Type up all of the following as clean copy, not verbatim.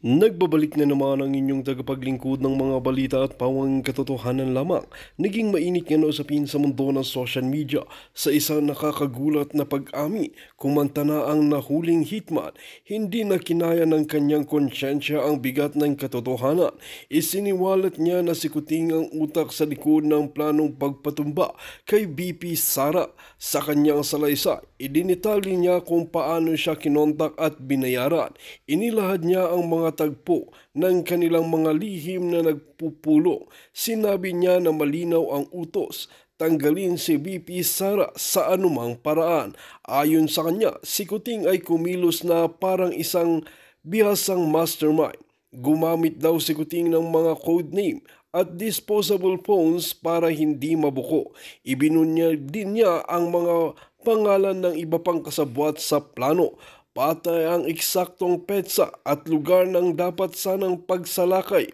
Nagbabalik na naman ang inyong tagapaglingkod ng mga balita at pawang katotohanan lamang. Naging mainit nga na usapin sa mundo ng social media sa isang nakakagulat na pag-ami. Kumanta na ang nahuling hitman, hindi na kinaya ng kanyang konsyensya ang bigat ng katotohanan. Isiniwalat niya na si Kuting ang utak sa likod ng planong pagpatumba kay BP Sara sa kanyang salaysay. Idinitali niya kung paano siya kinontak at binayaran. Inilahad niya ang mga tagpo ng kanilang mga lihim na nagpupulong. Sinabi niya na malinaw ang utos, tanggalin si BP Sara sa anumang paraan. Ayon sa kanya, si Kuting ay kumilos na parang isang bihasang mastermind. Gumamit daw si Kuting ng mga codename at disposable phones para hindi mabuko. Ibinunyag din niya ang mga pangalan ng iba pang kasabwat sa plano, pati ang eksaktong petsa at lugar ng dapat sanang pagsalakay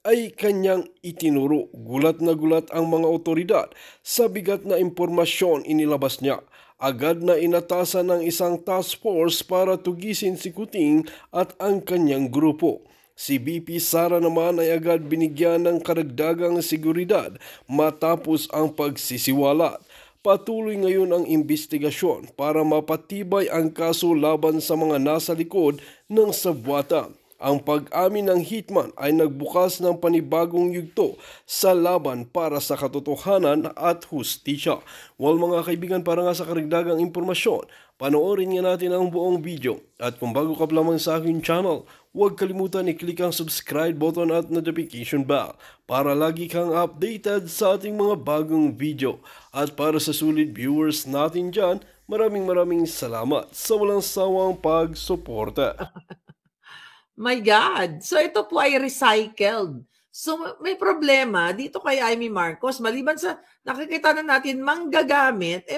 ay kanyang itinuro. Gulat na gulat ang mga otoridad sa bigat na impormasyon inilabas niya. Agad na inatasan ng isang task force para tugisin si Kuting at ang kanyang grupo. Si BP Sara naman ay agad binigyan ng karagdagang seguridad matapos ang pagsisiwalat. Patuloy ngayon ang imbestigasyon para mapatibay ang kaso laban sa mga nasa likod ng sabwatan. Ang pag-amin ng hitman ay nagbukas ng panibagong yugto sa laban para sa katotohanan at hustisya. Well mga kaibigan, para nga sa karagdagang impormasyon, panoorin nga natin ang buong video. At kung bago ka pa lamang sa aking channel, huwag kalimutan i-click ang subscribe button at notification bell para lagi kang updated sa ating mga bagong video. At para sa sulit viewers natin dyan, maraming salamat sa walang sawang pagsuporta. My God! So ito po ay recycled. So may problema dito kay Amy Marcos. Maliban sa nakikita na natin manggagamit,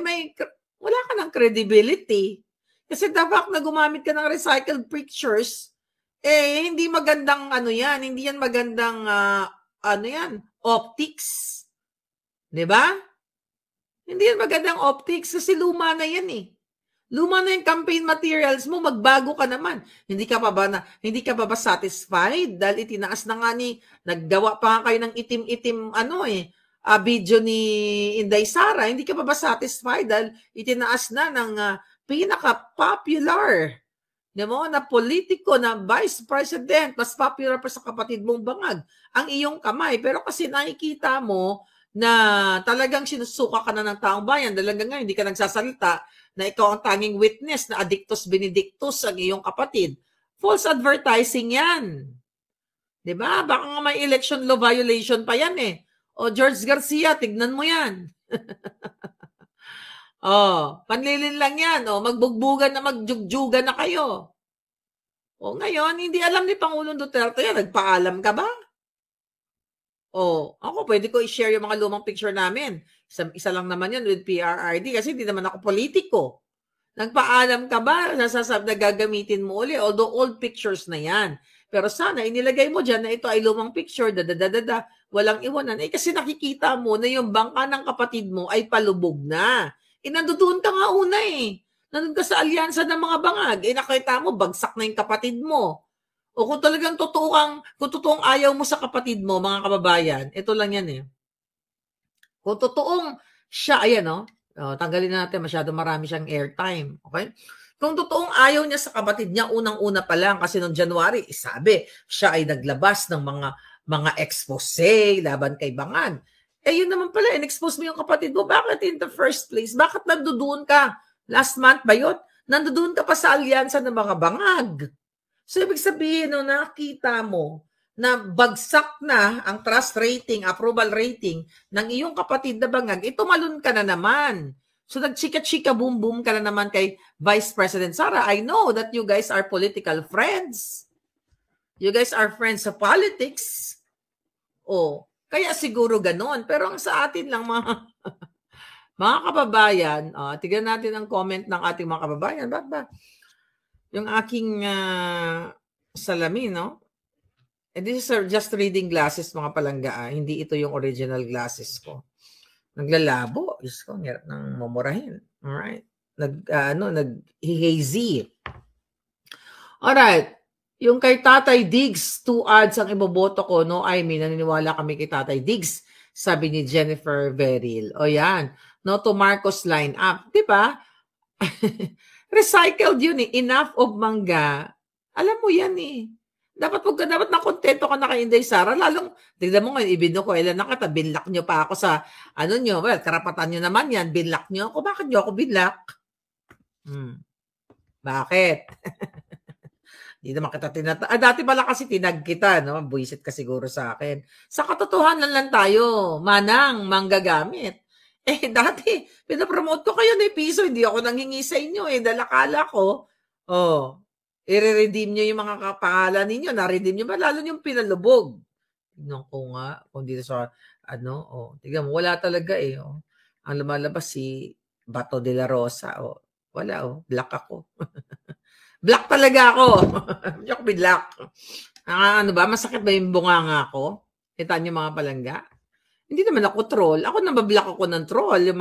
wala ka ng credibility. Kasi the fact na gumamit ka ng recycled pictures, hindi magandang hindi yan magandang optics. 'Di ba? Hindi yan magandang optics kasi luma na yan eh. Luma na yung campaign materials mo, magbago ka naman. Hindi ka pa ba satisfied dahil itinaas na nga naggawa pa kayo ng itim-itim video ni Inday Sara. Hindi ka pa ba satisfied dahil itinaas na ng pinaka-popular na politiko na vice president, mas popular pa sa kapatid mong bangag, ang iyong kamay. Pero kasi nakikita mo na talagang sinusuka ka na ng taong bayan, talagang nga hindi ka nagsasalita, na ikaw ang tanging witness na addictus benedictus ang iyong kapatid. False advertising yan. 'Di ba? Baka nga may election law violation pa yan eh. O George Garcia, tignan mo yan. Panlilin lang yan. Magbugbugan na magjugjugan na kayo. Ngayon, hindi alam ni Pangulong Duterte yan. Nagpaalam ka ba? Ako pwede ko i-share yung mga lumang picture namin. Isa lang naman yun with PRRD kasi hindi naman ako politiko. Nagpaalam ka ba na gagamitin mo uli? Although old pictures na yan. Pero sana inilagay mo dyan na ito ay lumang picture, walang iwanan. Kasi nakikita mo na yung bangka ng kapatid mo ay palubog na. Nandoon ka nga una eh. Nandun ka sa alyansa ng mga bangag. Nakita mo, bagsak na yung kapatid mo. O kung talagang kung totoong ayaw mo sa kapatid mo, mga kababayan, ito lang yan eh. Kung totoong siya, ayan tanggalin na natin, masyado marami siyang airtime. Okay? Kung totoong ayaw niya sa kapatid niya, unang-una pa lang, kasi noong January, sabi, siya ay naglabas ng mga expose laban kay Bangag. Yun naman pala, in-expose mo yung kapatid mo. Bakit in the first place? Bakit nandoon ka? Last month ba yun? Nandoon ka pa sa alyansa ng mga Bangag. So, ibig sabihin, nakita mo na bagsak na ang trust rating, approval rating ng iyong kapatid na Bangag, tumalon ka na naman. So, nagchika-chika, boom-boom ka na naman kay Vice President Sara. I know that you guys are political friends. You guys are friends sa politics. Kaya siguro ganon. Pero ang sa atin lang, mga kababayan, tignan natin ang comment ng ating mga kababayan. Ba't ba? Yung aking salamin, no? This is just reading glasses, mga palangga. Hindi ito yung original glasses ko. Naglalabo. Diyos ko, hirap nang mamurahin. Alright. Nag-hazy. Alright. Yung kay Tatay Diggs, 2 ads ang iboboto ko. No, I mean, naniniwala kami kay Tatay Diggs. Sabi ni Jennifer Veril. O yan. No to Marcos lineup. Di ba? Recycled yun eh. Enough of mangga. Alam mo yan eh. Dapat nakontento ka na kay Inday Sara. Lalong, tignan mo ngayon, ibino ko, ilan na kita, binlock nyo pa ako sa, ano nyo, well, karapatan nyo naman yan, binlock nyo ako. Bakit nyo ako binlock? Bakit? Hindi naman kita dati pala kasi tinag kita, no? Buisit ka siguro sa akin. Sa katotohanan lang tayo, manang, manggagamit. Dati, pinapromote ko kayo ng piso, hindi ako nanghingi sa inyo eh. Dalakala ko, i-redeem nyo yung mga kapangalan ninyo, na-redeem nyo ba? Lalo yung pinalubog. Tignan ko nga, kung dito sa, tignan mo, wala talaga eh. Ang lumalabas si Bato de la Rosa, wala black ako. Black talaga ako. Hindi ako black. Ano ba? Masakit ba yung bunganga ko? Kita niyo mga palangga? Hindi naman ako troll. Ako nabablock ako ng troll. Yung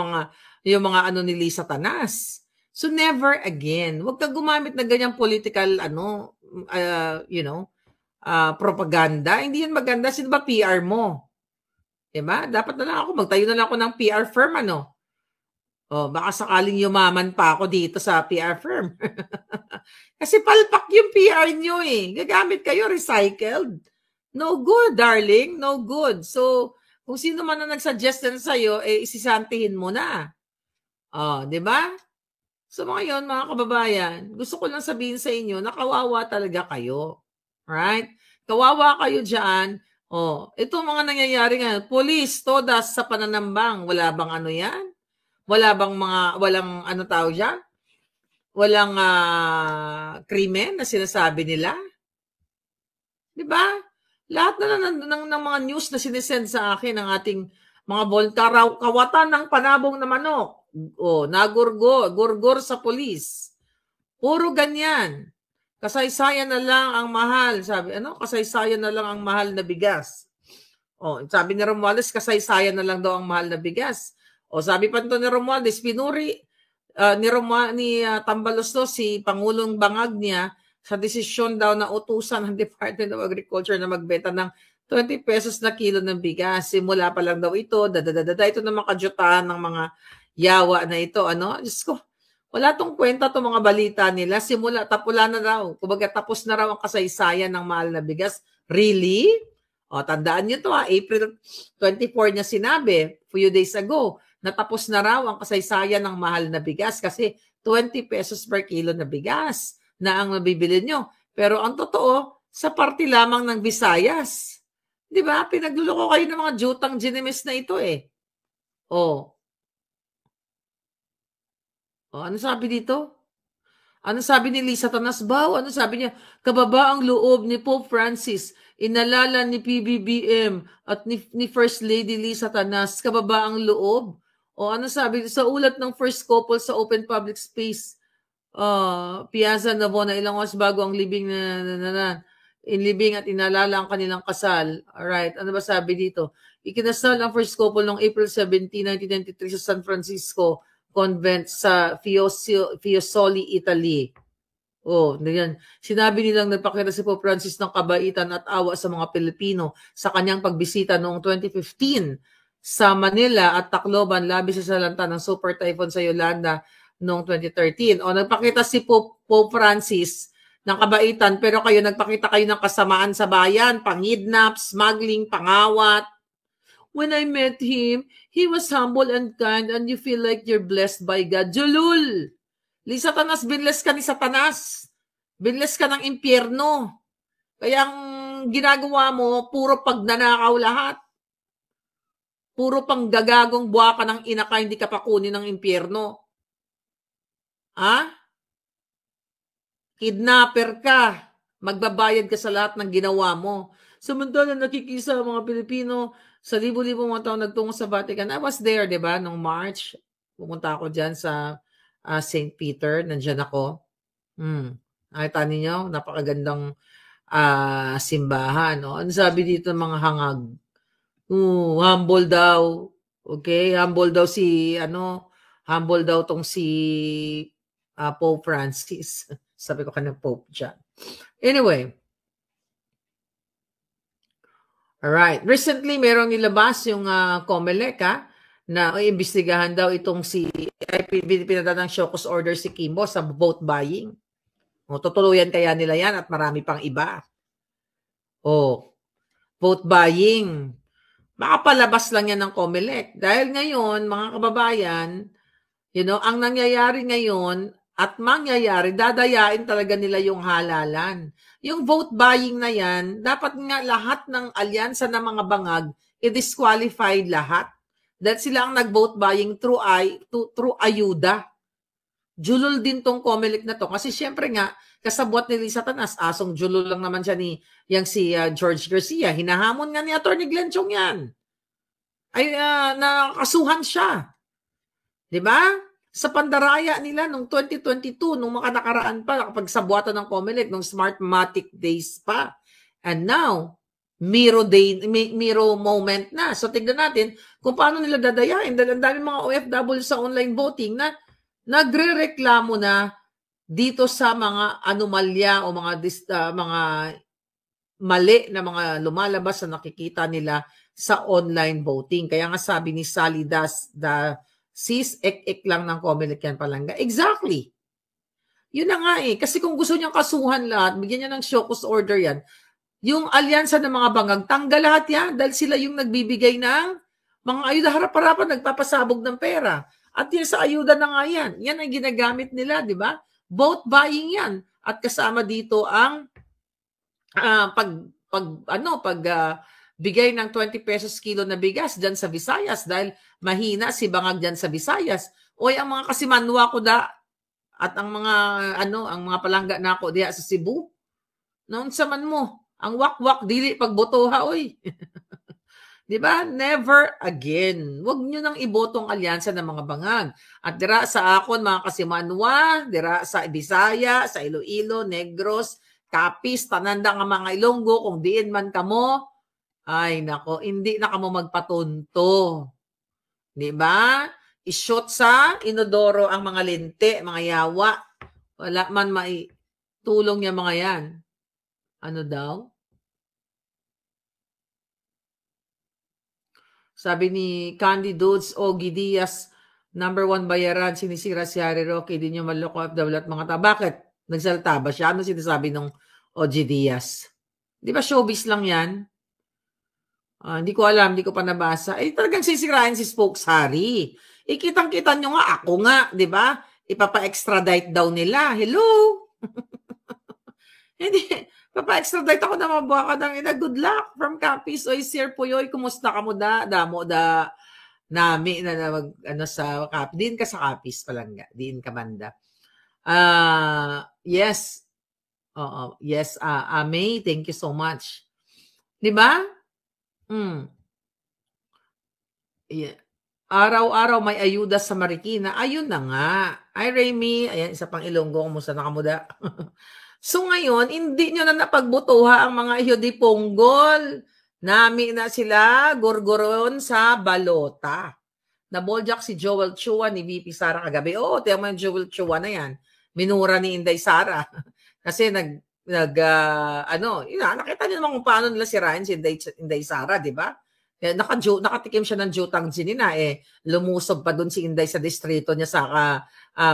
mga ano ni Lisa Tanas. So never again. Huwag kang gumamit ng ganyang political propaganda. Hindi yan maganda. Sino ba PR mo? Diba? Dapat na lang ako. Magtayo na lang ako ng PR firm, baka sakaling yumaman pa ako dito sa PR firm. Kasi palpak yung PR nyo eh. Gagamit kayo, recycled. No good, darling. No good. So, kung sino man na nagsuggest na sa'yo, isisantihin mo na. Di ba? So, ngayon, mga kababayan, gusto ko lang sabihin sa inyo na kawawa talaga kayo. Right? Kawawa kayo dyan. Itong mga nangyayari ngayon, police, todas sa pananambang. Wala bang ano yan? Walang ano tawag dyan? Walang krimen na sinasabi nila? Di ba? Lahat na ng mga news na sinesend sa akin ng ating mga volunteer, kawatan ng panabong na manok. Gurgor sa polis. Puro ganyan. Kasaysayan na lang ang mahal. Sabi, kasaysayan na lang ang mahal na bigas. Sabi ni Romualdez, kasaysayan na lang daw ang mahal na bigas. Sabi pa ito ni Romualdez, pinuri ni Tambalos si Pangulong Bangag niya sa desisyon daw na utusan ng Department of Agriculture na magbenta ng 20 pesos na kilo ng bigas. Simula pa lang daw ito, ito na makadyutahan ng mga yawa na ito. Diyos ko, wala tong kwenta itong mga balita nila. Tapula na raw. Kumbaga tapos na raw ang kasaysayan ng mahal na bigas. Really? Tandaan nyo to April 24 niya sinabi, few days ago, natapos na raw ang kasaysayan ng mahal na bigas kasi 20 pesos per kilo na bigas na ang nabibili nyo. Pero ang totoo, sa parte lamang ng Visayas. Di ba? Pinagluloko kayo ng mga jutang ginimis na ito eh. Ano sabi dito? Ano sabi ni Lisa Tanas Bao? Ano sabi niya? Kababa ang loob ni Pope Francis, inalala ni PBBM at ni First Lady Lisa Tanas. Kababa ang loob? Ano sabi sa ulat ng first couple sa open public space, Piazza Navona, ilang oras bago ang libing inlibing at inalala ang kanilang kasal. Alright, ano ba sabi dito? Ikinasal ang first couple noong April 17, 1993 sa San Francisco Convent sa Fiesole, Italy. Ganyan. Sinabi nilang nagpakita si Pope Francis ng kabaitan at awa sa mga Pilipino sa kanyang pagbisita noong 2015 sa Manila at Tacloban, labis sa salanta ng super typhoon sa Yolanda noong 2013. Nagpakita si Pope Francis ng kabaitan, pero nagpakita kayo ng kasamaan sa bayan, pangidnap, smuggling, pangawat. When I met him, he was humble and kind and you feel like you're blessed by God. Julul! Lisa Tanas, binless ka ni Satanas. Binless ka ng impyerno. Kaya ang ginagawa mo, puro pagnanakaw lahat. Puro pang gagagong buwa ka ng ina ka, hindi ka pa kunin ng impyerno. Kidnapper ka. Magbabayad ka sa lahat ng ginawa mo. Samantala nakikisa ang mga Pilipino sa libo-libo mga taon nagtungo sa Vatican. I was there, di ba? Noong March, pumunta ako dyan sa St. Peter. Nandyan ako. Nakita ninyo, napakagandang simbahan. Ano sabi dito ng mga hangag? Humble daw. Okay? Humble daw humble daw tong si Pope Francis. Sabi ko kanina Pope dyan. Anyway, Alright. Recently, merong nilabas yung COMELEC na iimbestigahan daw itong pinadala ng show cause order si Kimbo sa vote buying. O, tutuluyan kaya nila yan at marami pang iba. O, vote buying. Makapalabas lang yan ng COMELEC. Dahil ngayon, mga kababayan, ang nangyayari ngayon at mangyayari, dadayain talaga nila yung halalan. Yung vote buying na yan, dapat nga lahat ng alyansa ng mga bangag, i-disqualified lahat. Dahil sila ang nag-vote buying through ayuda. Julol din tong COMELEC na to. Kasi syempre nga, kasabwat ni Lisa Tanas, asong julol lang naman siya si George Garcia. Hinahamon nga ni Atty. Glenn Chong yan. Ay, nakasuhan siya. Diba? Sa pandaraya nila nung 2022, nung nakaraan pa, nakapagsabuatan ng COMELEC, nung Smartmatic days pa. And now, Miro moment na. So, tignan natin kung paano nila dadayain. Dahil ang dami mga OFW sa online voting na nagre-reklamo na dito sa mga anomalya o mga mali na mga lumalabas na nakikita nila sa online voting. Kaya nga sabi ni Sally sis, ek lang ng COMELEC yan palangga. Exactly. Yun na nga eh. Kasi kung gusto niyang kasuhan lahat, bigyan niya ng show cause order yan, yung alyansa ng mga bangag, tanggal lahat yan dahil sila yung nagbibigay ng mga ayuda harap-harapan, nagpapasabog ng pera. At yun sa ayuda na nga yan. Yan ang ginagamit nila, di ba? Vote buying yan. At kasama dito ang bigay ng 20 pesos kilo na bigas dyan sa Visayas dahil mahina si bangag dyan sa Visayas. Oy, ang mga kasimanwa ko at ang mga palangga na ako diya sa Cebu. Noon sa man mo, ang wak-wak dili pagbotoha, oy. Di ba? Never again. Huwag nyo nang ibotong alyansa ng mga bangag. At dira sa akon, mga kasimanwa, dira sa Bisaya, sa Iloilo, Negros, Capiz, tananda nga mga Ilonggo, kung diin man kamo, ay nako, hindi na kamo magpatunto. Di ba? I-shoot sa inodoro ang mga linte, mga yawa. Wala man maitulong niya mga yan. Ano daw? Sabi ni Candy Dudes, Ogie Diaz, number 1 bayaran, sinisira si Harry Roque, di nyo maloko at mga ta. Bakit? Nagsalta ba siya? Ano sinasabi ng Ogie Diaz? Di ba showbiz lang yan? Hindi ko alam, hindi ko pa nabasa. Talagang sisirain si Spokes Harry. Kitang-kita nyo nga, ako nga, di ba? Ipapa-extradite daw nila. Hello? Hindi. Papa-extradite ako na mabuha ka ng ina. Good luck from Capiz. Oy, Sir Puyoy, kumusta ka mo damo nami na sa Capiz. Diin ka sa Capiz palangga. Diin ka banda. Yes. Oo. Yes, May, thank you so much. Di ba? Yeah. Araw-araw may ayuda sa Marikina. Ayun na nga. Ay, Remy. Ayan, isa pang Ilonggo. Kumusta na kamuda? So ngayon, hindi nyo na napagbutuha ang mga Hiyodiponggol. Nami na sila, gorgoron sa balota. Naboljak si Joel Chua ni VP Sara kagabi. Oo, tiyan mo yung Joel Chua na yan. Minura ni Inday Sara. Kasi nakita niyo naman kung paano nila sirain si Inday Sara, di ba? Nakatikim siya ng jutang ginina, lumusob pa doon si Inday sa distrito niya sa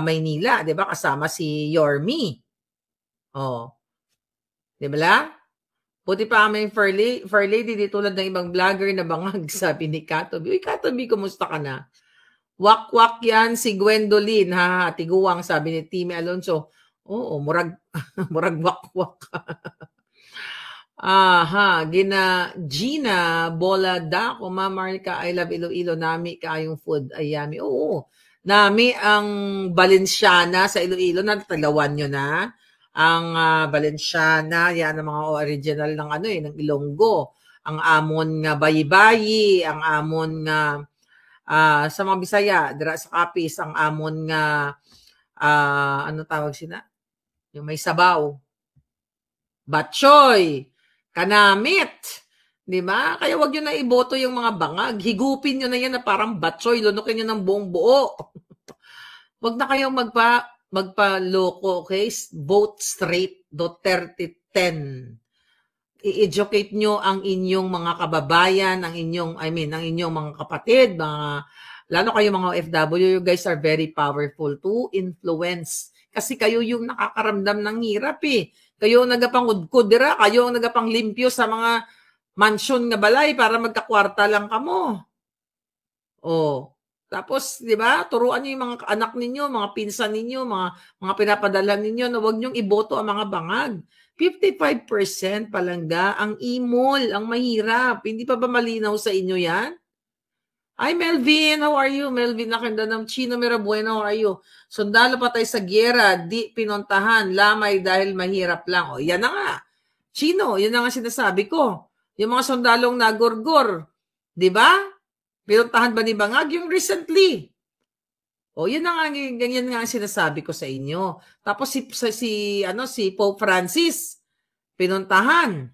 Maynila, di ba? Kasama si Yormi. Oh. Di ba? Buti pa kami Fair Lady, di tulad ng ibang vlogger na bangag, sabi ni Katobi. Uy, Katobi, kumusta ka na? Wak-wak yan si Gwendolyn, ha? Tiguang, sabi ni Timmy Alonso. Oo, murag wak-wak. Gina Bola Dako, Mamarka, I love Iloilo, nami kayong food, ayami. Oo, nami ang Balenciana sa Iloilo, natalawan nyo na. Ang Balenciana, yan ang mga original ng ng Ilonggo. Ang amon nga bayi-bayi, ang amon nga sa mga Bisaya, dira sa Capiz, ang amon nga ano tawag sina? Yung may sabaw. Batchoy, kanamit. Di ba? Kaya wag nyo na iboto yung mga bangag. Higupin nyo na yan na parang batchoy. Lunukin nyo ng buong buo. Wag na kayong magpa-loko, okay? Vote straight, Duterte 10. i-educate nyo ang inyong mga kababayan, ang inyong mga kapatid, lalo kayo mga OFW, you guys are very powerful to influence. Kasi kayo yung nakakaramdam ng hirap eh. Kayo ang nagapangudkudira, kayo ang nagapanglimpyo sa mga mansion nga balay para magkakwarta lang kamo. Oh. Tapos, di ba, turuan niyo yung mga anak ninyo, mga pinsan ninyo, mga pinapadala ninyo na huwag niyong iboto ang mga bangag. 55% palangga ang imol, ang mahirap. Hindi pa ba malinaw sa inyo yan? Hi, Melvin. How are you? Melvin Nakandanam, Chino Mirabueno. How are you? Sundalo patay sa gyera, di pinuntahan, lamay dahil mahirap lang. O, yan na nga. Chino, yan na nga sinasabi ko. Yung mga sundalong nagorgor, di ba? Pinuntahan ba ni Bangag? Yung recently. O, yun na nga, ganyan nga ang sinasabi ko sa inyo. Tapos si Pope Francis, pinuntahan.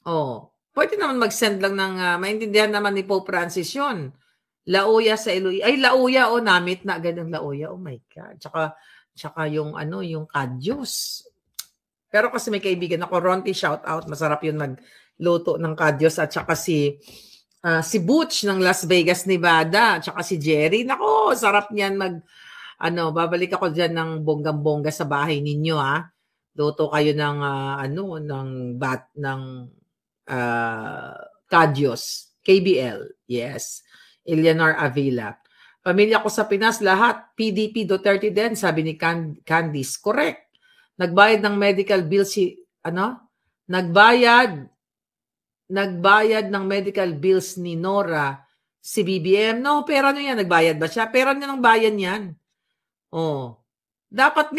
O, pwede naman mag-send lang ng, maintindihan naman ni Pope Francis yun. Lauya sa Iloilo. Ay, Lauya, namit na agad ang Lauya. Oh my God. Tsaka yung kadyos. Pero kasi may kaibigan ako, Ronti, shout out. Masarap yun magluto ng kadyos. At tsaka si Butch ng Las Vegas, Nevada, tsaka si Jerry. Nako, sarap niyan babalik ako diyan ng bonggang-bongga sa bahay ninyo ha. Luto kayo ng kadyos, KBL. Yes. Eleanor Avila. Pamilya ko sa Pinas lahat PDP Duterte din, sabi ni Candice. Correct. Nagbayad ng medical bill Nagbayad ng medical bills ni Nora, si BBM. No, pera niya yan. Nagbayad ba siya? Pera niya ng bayan yan. Oh. Dapat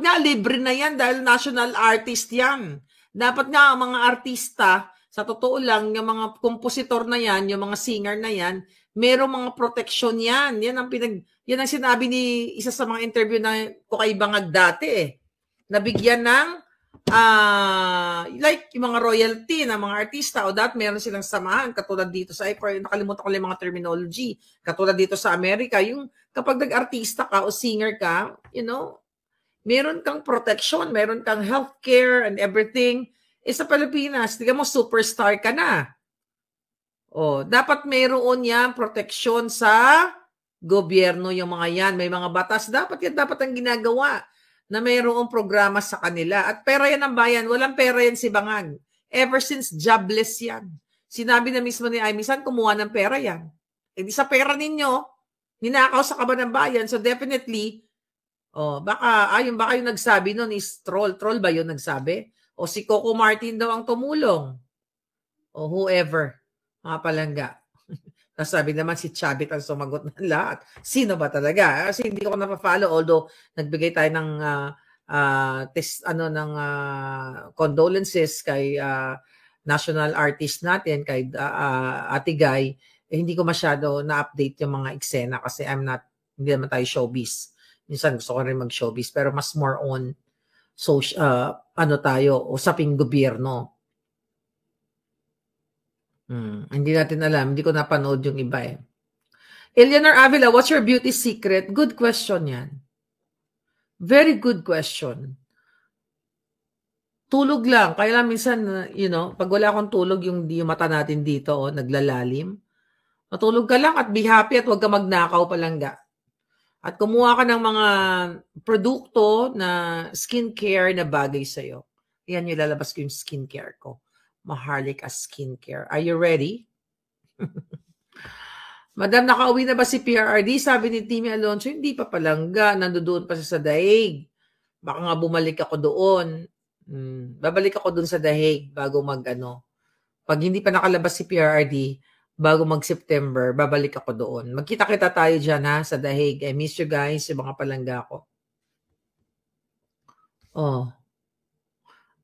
nga libre na yan dahil national artist yan. Dapat nga ang mga artista, sa totoo lang, yung mga kompositor na yan, yung mga singer na yan, merong mga protection yan. Yan ang sinabi ni isa sa mga interview na ko kay Bangag dati eh. Nabigyan ng like yung mga royalty na mga artista o meron silang samahan katulad dito sa nakalimutan ko lang yung mga terminology katulad dito sa Amerika yung kapag nag-artista ka o singer ka meron kang protection, meron kang healthcare and everything. Sa Pilipinas, tignan mo superstar ka na. Dapat meron yan protection sa gobyerno yung mga yan, may mga batas dapat ang ginagawa na mayroong programa sa kanila. At pera yan ng bayan. Walang pera yan si Bangag. Ever since jobless yan. Sinabi na mismo ni Amy, saan kumuha ng pera yan? Di sa pera ninyo, ninakaw sa kaba ng bayan. So definitely, baka yung nagsabi nun is troll. Troll ba yun nagsabi? O si Coco Martin daw ang tumulong. O whoever. Mga palangga. Nasabi naman si Chavit ang sumagot ng lahat. Sino ba talaga? Kasi hindi ko napafollow although nagbigay tayo ng condolences kay national artist natin, kay Ate Guy. Hindi ko masyado na-update yung mga eksena kasi hindi naman tayo showbiz. Minsan gusto ko rin mag-showbiz pero mas more on usaping gobyerno. Hindi natin alam. Hindi ko napanood yung iba eh. Eleanor Avila, what's your beauty secret? Good question yan. Very good question. Tulog lang. Kaya lang minsan, pag wala akong tulog, yung mata natin dito, naglalalim. Matulog ka lang at be happy at huwag ka magnakaw palangga. At kumuha ka ng mga produkto na skincare na bagay sa'yo. Yan yung lalabas ko yung skincare ko. Maharlika Skincare. Are you ready? Madam, nakauwi na ba si PRRD? Sabi ni Timmy Alonso, hindi pa palangga. Nandoon pa siya sa Daig. Baka nga bumalik ako doon. Babalik ako doon sa Daig bago Pag hindi pa nakalabas si PRRD, bago mag-September, babalik ako doon. Magkita-kita tayo dyan sa Daig. I miss you guys, yung mga palangga ko.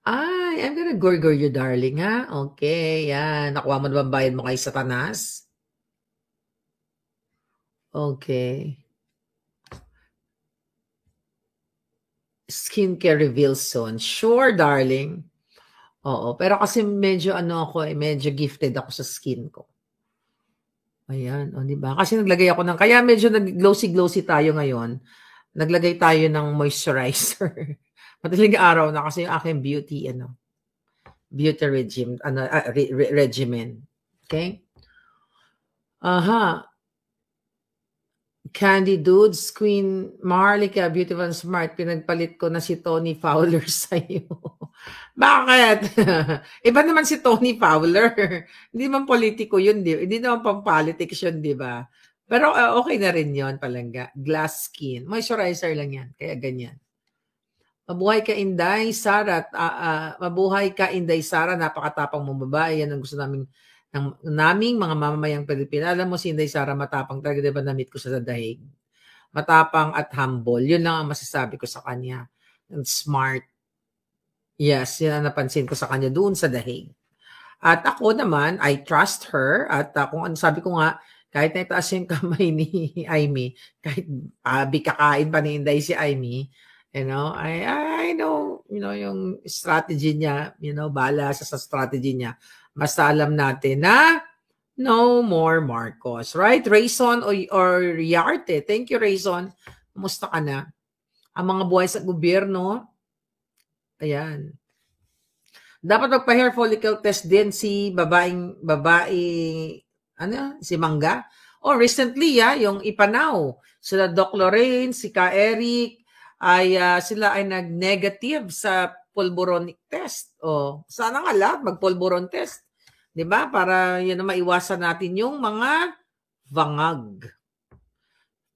Ay, I'm gonna gorgor you, darling, ha? Okay, yan. Nakuha mo na ba bayad mo kay Satanas? Okay. Skincare reveal soon. Sure, darling. Oo, pero kasi medyo medyo gifted ako sa skin ko. Ayan, di ba? Kasi naglagay ako kaya medyo nag-glossy-glossy tayo ngayon. Naglagay tayo ng moisturizer. Madaling araw na kasi yung aking beauty, beauty regime, regimen. Okay? Aha. Candy Dudes, Queen Maharlika, Beautiful and Smart, pinagpalit ko na si Tony Fowler sa'yo. Bakit? Iba naman si Tony Fowler. Hindi man politiko yun, hindi naman pang politics yun, di ba? Pero okay na rin yun, palangga. Glass skin. Moisturizer lang yan, kaya ganyan. Mabuhay ka, Inday Sara. Mabuhay ka, Inday Sara. Napakatapang mong babae. Yan ang gusto naming mga mamamayang Pilipino. Alam mo si Inday Sara matapang talaga, diba na-meet ko sa dahig. Matapang at humble. Yun lang ang masasabi ko sa kanya. And smart. Yes, yun ang napansin ko sa kanya doon sa dahig. At ako naman, I trust her. At kung ano sabi ko nga, kahit naitaas yung kamay ni Aimee, kahit kakain pa ni Inday si Aimee, you know, I know, you know, yung strategy niya, you know, bahala sa strategy niya. Basta alam natin na no more Marcos. Right? Rayson or Yarte. Thank you, Rayson. Kumusta ka na? Ang mga buhay sa gobyerno, ayan. Dapat magpa-hair follicle test din si babae, si Mangga. Recently, yung Ipanaw. Sila Doc Lorraine, si Ka Eric, sila ay nag-negative sa pulboronic test. Sana nga lahat mag-pulboron test. 'Di ba? Para yun na maiwasan natin yung mga vangag.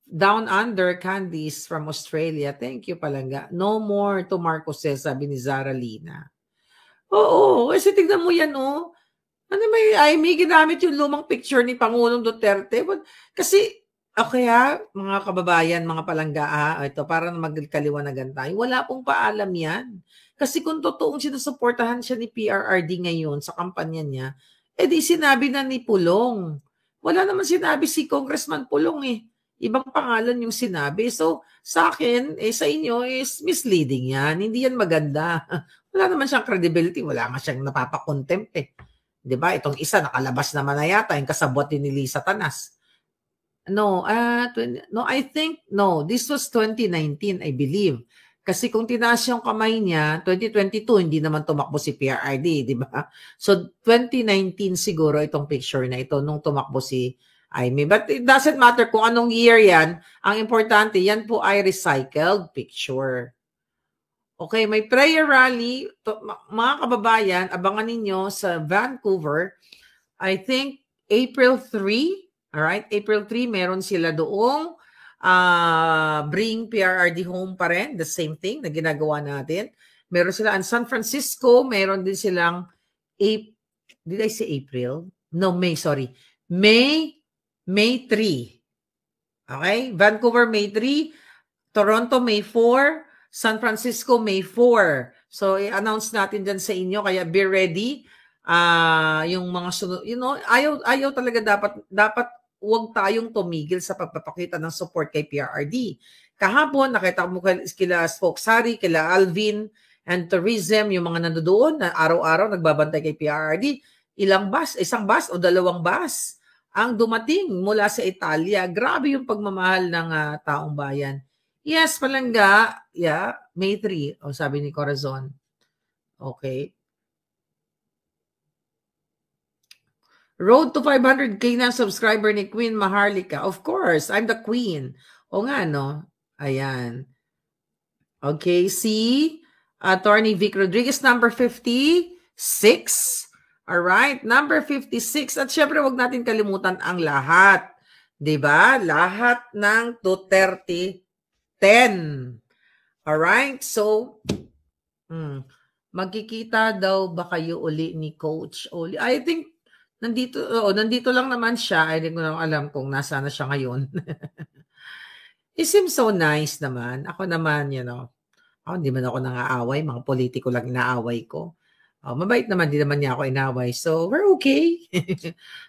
Down Under Candies from Australia. Thank you, Palangga. No more to Marcoses, sabi ni Zara Lina. Oo, kasi tignan mo yan, Ano may ginamit yung lumang picture ni Pangulong Duterte. Kasi, mga kababayan, mga palangga, ito, para magkaliwanagan tayo, wala pong paalam yan. Kasi kung totoong sinusuportahan siya ni PRRD ngayon sa kampanya niya, di sinabi na ni Pulong. Wala naman sinabi si Congressman Pulong Ibang pangalan yung sinabi. So, sa akin, sa inyo, is misleading yan. Hindi yan maganda. Wala naman siyang credibility. Wala nga siyang napapakontempt Diba? Itong isa, nakalabas naman na yata, yung kasabot ni Lisa Tanas. No, I think, this was 2019, I believe. Kasi kung tinaas yung kamay niya, 2022, hindi naman tumakbo si PRRD, di ba? So, 2019 siguro itong picture na ito nung tumakbo si Aimee. But it doesn't matter kung anong year yan. Ang importante, yan po ay recycled picture. Okay, may prayer rally. Mga kababayan, abangan ninyo sa Vancouver. I think April 3. Alright, April 3, meron sila doong bring PRRD home pa rin. The same thing na ginagawa natin. Meron sila in San Francisco. Meron din silang did I say April? No, May, sorry. May 3. Okay? Vancouver, May 3. Toronto, May 4. San Francisco, May 4. So, i-announce natin dyan sa inyo. Kaya be ready. Yung mga sunod, ayaw talaga dapat huwag tayong tumigil sa pagpapakita ng support kay PRRD. Kahapon, nakita mo kila Spokesari, kila Alvin, and Tourism, yung mga nandoon na araw-araw nagbabantay kay PRRD. Isang bus o dalawang bus ang dumating mula sa Italia. Grabe yung pagmamahal ng taong bayan. Yes, Palangga. Yeah, May 3. Sabi ni Corazon. Okay. Road to 500K na subscriber ni Queen Maharlika. Of course, I'm the queen. O nga, no? Ayan. Okay, si Attorney Vic Rodriguez, number 56. Alright, number 56. At syempre, wag natin kalimutan ang lahat. Diba? Lahat ng Duterte 10. Alright, so, magkikita daw ba kayo uli ni Coach Oli? I think, nandito lang naman siya. Hindi ko na alam kung nasaan na siya ngayon. He seems so nice naman. Ako naman, hindi man ako nangaaway. Mga politiko lang inaaway ko. Mabait naman, di naman niya ako inaaway. So, we're okay.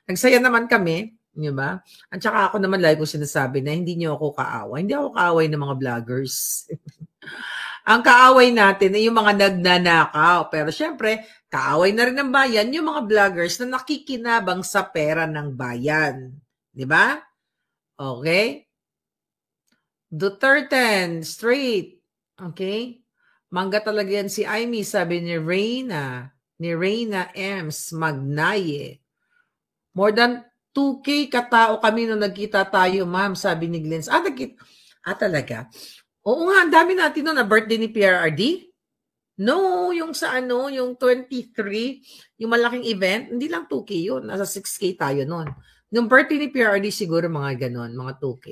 Nagsaya naman kami. Di ba? At saka ako naman lagi ko sinasabi na hindi niyo ako kaaway. Hindi ako kaaway ng mga vloggers. Ang kaaway natin ay yung mga nagnanakaw. Pero syempre, kaaway na rin ng bayan yung mga vloggers na nakikinabang sa pera ng bayan. Di ba? Okay? Duterte, straight. Okay? Mangga talaga yan si Aimee, sabi ni Reyna. ni Reyna Ems Magnaye. More than 2K katao kami nung nagkita tayo, ma'am, sabi ni Glenn. Talaga? Oo nga, ang dami natin noon na birthday ni PRRD. No, yung sa yung 23, yung malaking event, hindi lang 2K yun. Nasa 6K tayo noon. Nung birthday ni PRRD, siguro mga ganon, mga 2K.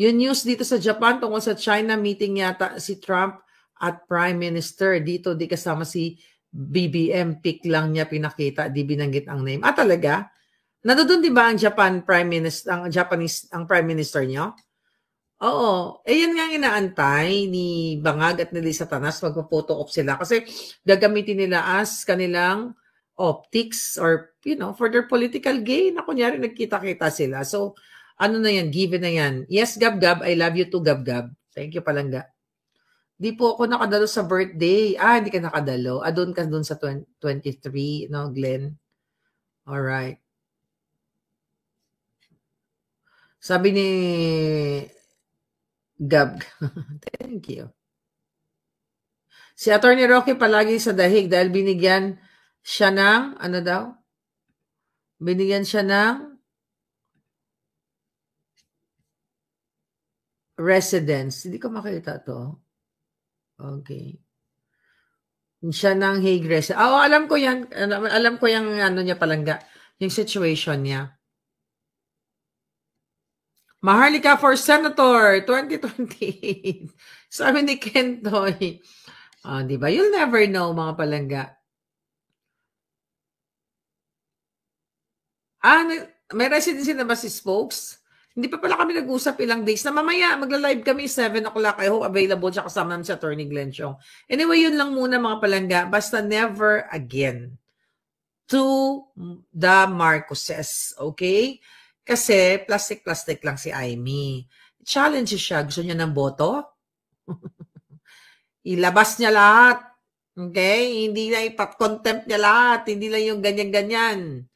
Yung news dito sa Japan tungkol sa China meeting yata si Trump at Prime Minister. Dito di kasama si BBM, pick lang niya pinakita, di binanggit ang name. Talaga? Nandoon di ba ang Japan Prime Minister, ang Prime Minister niyo? Oo. Yan nga ang inaantay ni Bangag at ni Lisa Tanas, magpo-photo op sila kasi gagamitin nila as kanilang optics or for their political gain na kunyari nagkita-kita sila. So na yan, given na yan. Yes, Gab-Gab, I love you too, Gab-Gab. Thank you, Palangga. Di po ako nakadalo sa birthday. Hindi ka nakadalo. Doon ka doon sa 23, no, Glenn? Alright. Sabi ni Gab. Thank you. Si Attorney Roque palagi sa dahig dahil binigyan siya ng, Binigyan siya ng residence. Hindi ko makita to. Okay. Siya ng Hague residence. Alam ko yan. Alam ko yung niya Palangga. Yung situation niya. Maharlika for Senator 2028. Sabi ni Kentoy. Di ba? You'll never know, mga Palangga. May residency na ba si Spokes? Hindi pa pala kami nag-usap ilang days na mamaya. Magla-live kami 7 o'clock. I hope available siya kasama namin si Attorney Glenn Chong. Anyway, yun lang muna mga Palangga. Basta never again to the Marcoses. Okay? Kasi plastic lang si Amy. Challenge siya. Gusto niya ng boto? Ilabas niya lahat. Okay? Hindi na ipat-contempt niya lahat. Hindi lang yung ganyan-ganyan.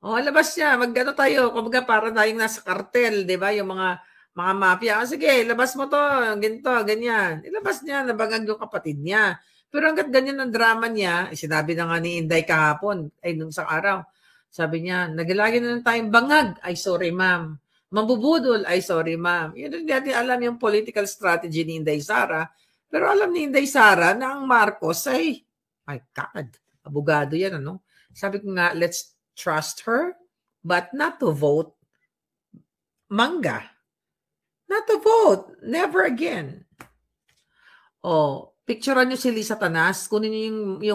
Labas niya. Mag-ano tayo. Kumbaga para tayong nasa kartel. Diba? Yung mga mafia. Sige, labas mo to. Ganito, ganyan. Ilabas niya. Nabangag yung kapatid niya. Pero hanggat ganyan ang drama niya, sinabi na nga ni Inday kahapon, nung isang araw, sabi niya, naglagi na lang tayong bangag. Ay, sorry, ma'am. Mambubudol. Ay, sorry, ma'am. Yun hindi natin alam yung political strategy ni Inday Sara. Pero alam ni Inday Sara na ang Marcos ay, my God, abogado yan, ano? Sabi ko nga, let's trust her, but not to vote mangga. Not to vote. Never again. Picturean niyo si Lisa Tanas, kunin niyo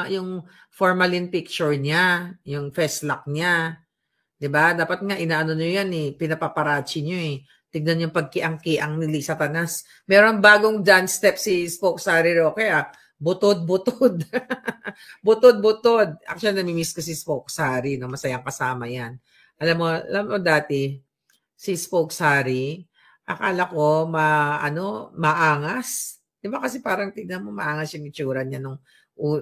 yung formalin picture niya, yung face lock niya. 'Di ba? Dapat nga inaano niyo yan pinapaparachi niyo Tignan yung pagkiang-kiang ni Lisa Tanas. Meron bagong dance step si Spokes Harry Roque, butod-butod. Butod-butod. Actually, namimiss ko si Spokes Harry, no? Masayang kasama yan. Alam mo dati, si Spokes Harry, akala ko maangas. Di ba kasi parang tignan mo maangas yung itsura niya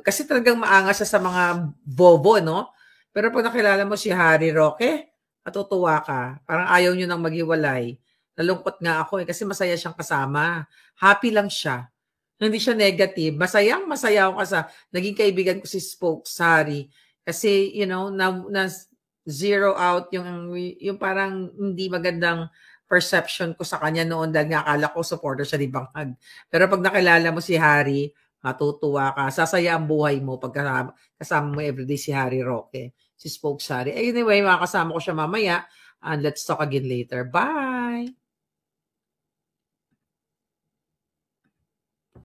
kasi talagang maangas siya sa mga bobo, no? Pero pag nakilala mo si Harry Roque, matutuwa ka. Parang ayaw nyo nang maghiwalay. Nalungkot nga ako kasi masaya siyang kasama. Happy lang siya. Hindi siya negative. Masaya ako kasi naging kaibigan ko si Spokes Harry. Kasi, na zero out yung parang hindi magandang perception ko sa kanya noon dahil nga akala ko supporter siya ni Bangag. Pero pag nakilala mo si Harry, matutuwa ka. Sasaya ang buhay mo pag kasama mo everyday si Harry Roque, si Spokes Harry. Anyway, makakasama ko siya mamaya and let's talk again later. Bye!